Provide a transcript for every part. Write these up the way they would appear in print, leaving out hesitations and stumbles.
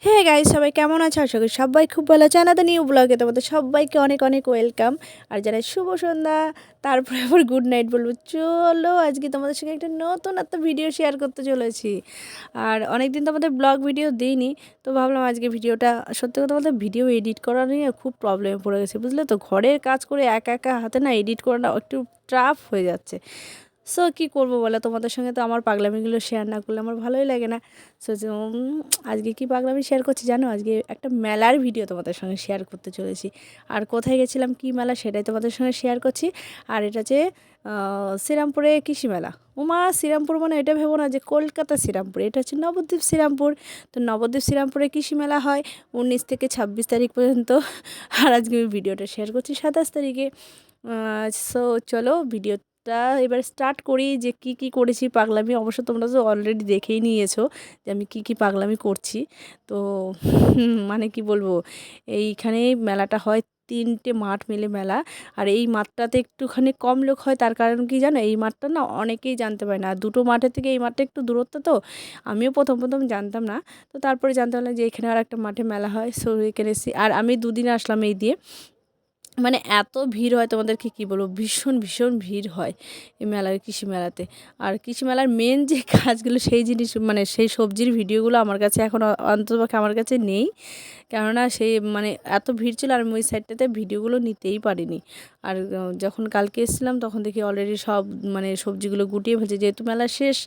Hey guys, সবাই কেমন আছো? আশা করি সবাই খুব ভালো আছে। আনাদা নিউ ব্লগে তোমাদের সবাইকে অনেক অনেক ওয়েলকাম। আর জানাই শুভ সন্ধ্যা, তারপরে আবার গুড নাইট বলবো। চলো আজকে তোমাদের সঙ্গে একটা নতুন একটা ভিডিও শেয়ার করতে চলেছি। আর অনেকদিন তোমাদের ব্লগ ভিডিও দিইনি, তো ভাবলাম আজকে ভিডিওটা, সত্যি কথা বলতে ভিডিও এডিট করা নিয়ে খুব প্রবলেমে পড়ে গেছে, বুঝলে তো। ঘরের কাজ করে একা একা হাতে না এডিট করাটা একটু টাফ হয়ে যাচ্ছে। সো কী করবো বলো, তোমাদের সঙ্গে তো আমার পাগলামিগুলো শেয়ার না করলে আমার ভালোই লাগে না। সো আজকে কি পাগলামি শেয়ার করছি জানো? আজকে একটা মেলার ভিডিও তোমাদের সঙ্গে শেয়ার করতে চলেছি। আর কোথায় গেছিলাম, কি মেলা, সেটাই তোমাদের সঙ্গে শেয়ার করছি। আর এটা যে শ্রীরামপুরে কৃষি মেলা। ওমা, শ্রীরামপুর মানে এটা ভেবো না যে কলকাতা শ্রীরামপুর, এটা হচ্ছে নবদ্বীপ শ্রীরামপুর। তো নবদ্বীপ শ্রীরামপুরে কৃষি মেলা হয় 19 থেকে 26 তারিখ পর্যন্ত। আর আজকে আমি ভিডিওটা শেয়ার করছি 27 তারিখে। সো চলো ভিডিওটা এবার স্টার্ট করি, যে কি কি করেছি পাগলামি। অবশ্য তোমরা তো অলরেডি দেখেই নিয়েছো যে আমি কি কি পাগলামি করছি। তো মানে কি বলবো, এইখানে মেলাটা হয় 3টে মাঠ মিলে মেলা। আর এই মাঠটাতে একটুখানি কম লোক হয়, তার কারণ কি জানো, এই মাঠটা না অনেকেই জানতে পারে না। দুটো মাঠের থেকে এই মাঠটা একটু দূরত্ব, তো আমিও প্রথম প্রথম জানতাম না। তো তারপরে জানতে পারলাম যে এখানে আর একটা মাঠে মেলা হয়। সো এখানে এসেছি, আর আমি দুদিন আসলাম এই দিয়ে। মানে এত ভিড় হয়, তোমাদেরকে কি বলবো, ভীষণ ভীষণ ভিড় হয় এই মেলার, কৃষি মেলাতে। আর কৃষি মেলার মেন যে কাজগুলো, সেই জিনিস মানে সেই সবজির ভিডিওগুলো আমার কাছে এখন অন্ততপক্ষে আমার কাছে নেই। কেননা সেই মানে এত ভিড় ছিল, আর আমি ওই সাইডটাতে ভিডিওগুলো নিতেই পারিনি। আর যখন কালকে এসেছিলাম তখন দেখি অলরেডি সব মানে সবজিগুলো গুটিয়ে ফেলছে, যেহেতু মেলা শেষ,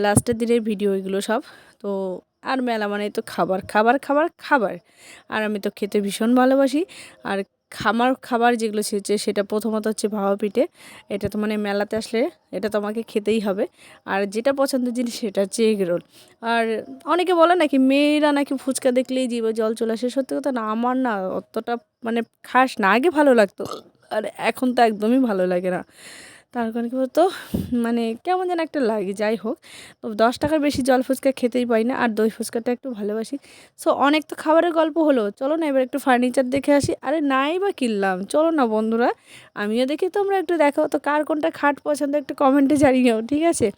লাস্টের দিনের ভিডিও এগুলো সব। তো আর মেলা মানে তো খাবার খাবার খাবার খাবার, আর আমি তো খেতে ভীষণ ভালোবাসি। আর খামার খাবার যেগুলো হচ্ছে, সেটা প্রথমত হচ্ছে ভাপা পিঠে। এটা তো মানে মেলাতে আসলে এটা তোমাকে খেতেই হবে। আর যেটা পছন্দের জিনিস সেটা হচ্ছে এগ রোল। আর অনেকে বলে নাকি মেয়েরা নাকি ফুচকা দেখলেই জিভে জল চলে আসে, সত্যি কথা না। আমার না অতটা মানে খাস না, আগে ভালো লাগতো, আর এখন তো একদমই ভালো লাগে না। তার কারণ কী বলতো, মানে কেমন যেন একটা লাগে। যাই হোক, তো 10 টাকার বেশি জল ফুচকা খেতেই পারি না, আর দই ফুচকাটা একটু ভালোবাসি। সো অনেক তো খাবারের গল্প হলো, চলো না এবার একটু ফার্নিচার দেখে আসি। আরে নাই বা কিনলাম, চলো না বন্ধুরা, আমিও দেখি তোমরা একটু দেখো তো, কার কোনটা খাট পছন্দ একটু কমেন্টে জানিও, ঠিক আছে?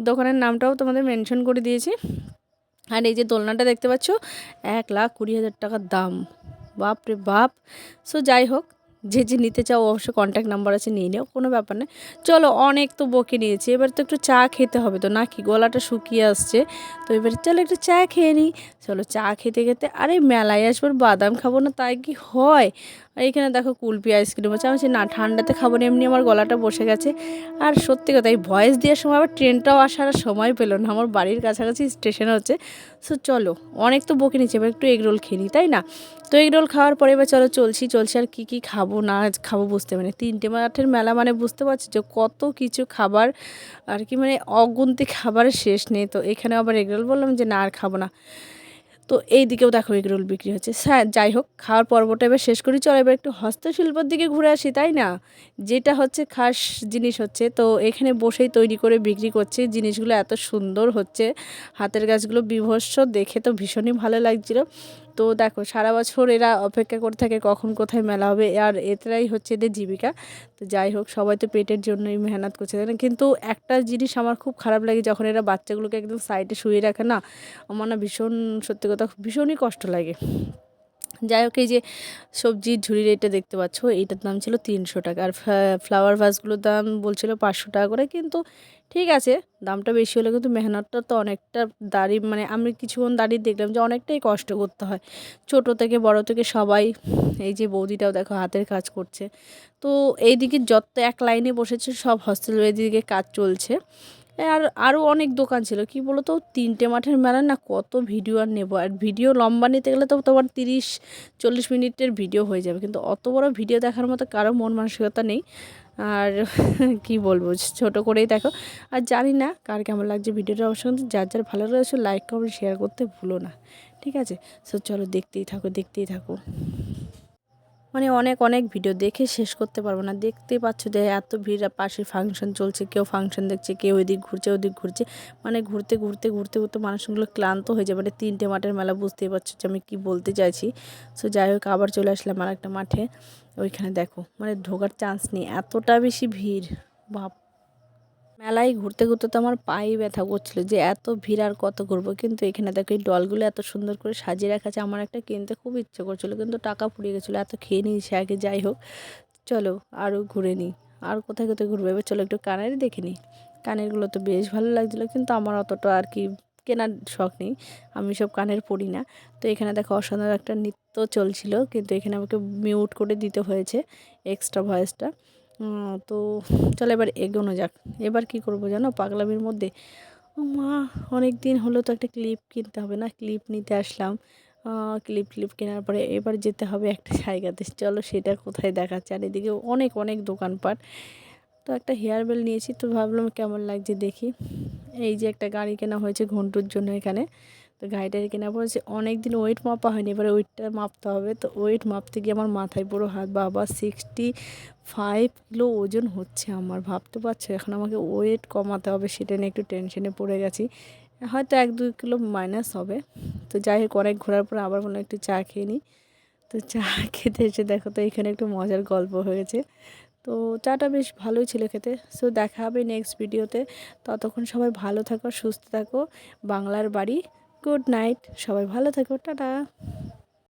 দোকানের নামটাও তোমাদের মেনশন করে দিয়েছি। আর এই যে দোলনাটা দেখতে পাচ্ছ, 1,20,000 টাকার দাম, বাপ রে বাপ। সো যাই হোক, যে যে নিতে চাও অবশ্য কন্ট্যাক্ট নাম্বার আছে, নিয়ে নেও, কোনো ব্যাপার না। চলো অনেক তো বকে নিয়েছি, এবার তো একটু চা খেতে হবে তো নাকি, গলাটা শুকিয়ে আসছে। তো এবার চলো একটু চা খেয়ে নিই। চলো চা খেতে খেতে, আরে মেলায় আসবার বাদাম খাবো না তাই কি হয়? আর এখানে দেখো কুলপি আইসক্রিম আছে, আমি বলছি না ঠান্ডাতে খাবো না, এমনি আমার গলাটা বসে গেছে। আর সত্যি কথা, এই ভয়েস দেওয়ার সময় আবার ট্রেনটাও আসার সময় পেলো না, আমার বাড়ির কাছাকাছি স্টেশন হচ্ছে। সো চলো অনেক তো বকে নিচ্ছে, এবার একটু এগরোল খেয়ে নিই, তাই না? তো এগরোল খাওয়ার পরে এবার চলো চলছি চলছি, আর কী কী খাবো না খাবো বুঝতে পারি না। 3টে মাঠের মেলা মানে বুঝতে পারছি যে কত কিছু খাবার, আর কি মানে অগুন্তি খাবারের শেষ নেই। তো এখানে আবার এগরোল বললাম যে না আর খাবো না। তো এই দিকেও দেখো এগরোল বিক্রি হচ্ছে। হ্যাঁ যাই হোক, খাওয়ার পর্বটা এবার শেষ করি, চলো এবার একটু হস্তশিল্পর দিকে ঘুরে আসি, তাই না? যেটা হচ্ছে খাস জিনিস হচ্ছে, তো এখানে বসেই তৈরি করে বিক্রি করছে জিনিসগুলো, এত সুন্দর হচ্ছে হাতের কাজগুলো, বিভৎস দেখে তো ভীষণই ভালো লাগছিল। তো দেখো সারা বছর এরা অপেক্ষা করে থাকে কখন কোথায় মেলা হবে, আর এটাই হচ্ছে এদের জীবিকা। তো যাই হোক, সবাই তো পেটের জন্যই মেহনত করছে, তাই না? কিন্তু একটা জিনিস আমার খুব খারাপ লাগে, যখন এরা বাচ্চাগুলোকে একদম সাইডে শুয়ে রাখে না, আমার না ভীষণ, সত্যি কথা ভীষণই কষ্ট লাগে। যাই হোক, এই যে সবজির ঝুড়ির এটা দেখতে পাচ্ছ, এইটার দাম ছিল 300 টাকা, আর ফ্লাওয়ার ভাসগুলোর দাম বলছিল 500 টাকা করে। কিন্তু ঠিক আছে, দামটা বেশি হলে কিন্তু মেহনতটা তো অনেকটা, দাঁড়িয়ে মানে আমি কিছুক্ষণ দাঁড়িয়ে দেখলাম যে অনেকটাই কষ্ট করতে হয়, ছোট থেকে বড় থেকে সবাই। এই যে বৌদিটাও দেখো হাতের কাজ করছে। তো এইদিকে যত এক লাইনে বসেছে সব হস্টেলের, এদিকে কাজ চলছে। আর আরও অনেক দোকান ছিল, কি বলো তো, 3টে মাঠের মেলা না, কত ভিডিও আর নেবো, আর ভিডিও লম্বা নিতে গেলে তো তোমার 30-40 মিনিটের ভিডিও হয়ে যাবে, কিন্তু অত বড় ভিডিও দেখার মতো কারো মন মানসিকতা নেই। আর কি বলবো, ছোট করেই দেখো। আর জানি না কার কেমন লাগছে ভিডিওটা, অবশ্যই কিন্তু যার যার ভালো লাগছে লাইক কমেন্ট শেয়ার করতে ভুলো না, ঠিক আছে? সো চলো দেখতেই থাকো দেখতেই থাকো। মানে অনেক অনেক ভিডিও দেখে শেষ করতে পারবো না, দেখতেই পাচ্ছ যে এত ভিড়, আর পাশে ফাংশন চলছে, কেউ ফাংশন দেখছে, কেউ এদিক ঘুরছে ওদিক ঘুরছে। মানে ঘুরতে ঘুরতে ঘুরতে ঘুরতে মানুষগুলো ক্লান্ত হয়ে যায়। মানে 3টে মাঠের মেলা, বুঝতেই পারছো যে আমি কী বলতে চাইছি। সো যাই হোক, আবার চলে আসলাম আর একটা মাঠে। ওইখানে দেখো মানে ঢোকার চান্স নেই, এতটা বেশি ভিড়, বাপ। মেলায় ঘুরতে ঘুরতে তো আমার পায়ে ব্যথা করছিলো যে এত ভিড় আর কত ঘুরবো, কিন্তু এখানে দেখো এই ডলগুলো এত সুন্দর করে সাজিয়ে রাখা আছে। আমার একটা কিনতে খুব ইচ্ছে করছিলো, কিন্তু টাকা ফুরিয়ে গেছিলো, এত খেয়ে নিয়েছি আগে। যাই হোক, চলো আরও ঘুরে নিই। আর কোথায় কোথায় ঘুরবো এবার, চলো একটু কানের দেখে নিই। কানেরগুলো তো বেশ ভালো লাগছিলো, কিন্তু আমার অতটা আর কি কেনার শখ নেই, আমি সব কানের পরি না। তো এখানে দেখো অসাধারণ একটা নৃত্য চলছিল, কিন্তু এখানে আমাকে মিউট করে দিতে হয়েছে এক্সট্রা ভয়েসটা। তো চলো এবার এগোনো যাক। এবার কি করব জানো, পাগলামির মধ্যে ও মা, অনেক দিন হলো তো একটা ক্লিপ কিনতে হবে না, ক্লিপ নিতে আসলাম। ক্লিপ কেনার পরে এবার যেতে হবে একটা জায়গাতে, চলো সেটা কোথায় দেখাচ্ছে। আর এদিকে অনেক অনেক দোকানপাট। তো একটা হেয়ার বেল নিয়েছি, তো ভাবলাম কেমন লাগছে দেখি। এই যে একটা গাড়ি কেনা হয়েছে ঘন্টুর জন্য এখানে। তো গাড়িটার কেনা পড়েছে, অনেক দিন ওয়েট মাপা হয়নি, এবারে ওয়েটটা মাপতে হবে। তো ওয়েট মাপতে গিয়ে আমার মাথায় পুরো হাত, বাবা 65 কিলো ওজন হচ্ছে আমার, ভাবতে পারছো। এখন আমাকে ওয়েট কমাতে হবে, সেটা নিয়ে একটু টেনশনে পড়ে গেছি। হয়তো 1-2 কিলো মাইনাস হবে। তো যাই হোক, অনেক ঘোরার পর আবার বললাম একটু চা খেয়ে নিই। তো চা খেতে এসে দেখো তো এখানে একটু মজার গল্প হয়েছে। তো চাটা বেশ ভালোই ছিল খেতে। সো দেখা হবে নেক্সট ভিডিওতে। ততক্ষণ সবাই ভালো থাকো, সুস্থ থাকো। বাংলার বাড়ি, গুড নাইট, সবাই ভালো থাকো, টাটা।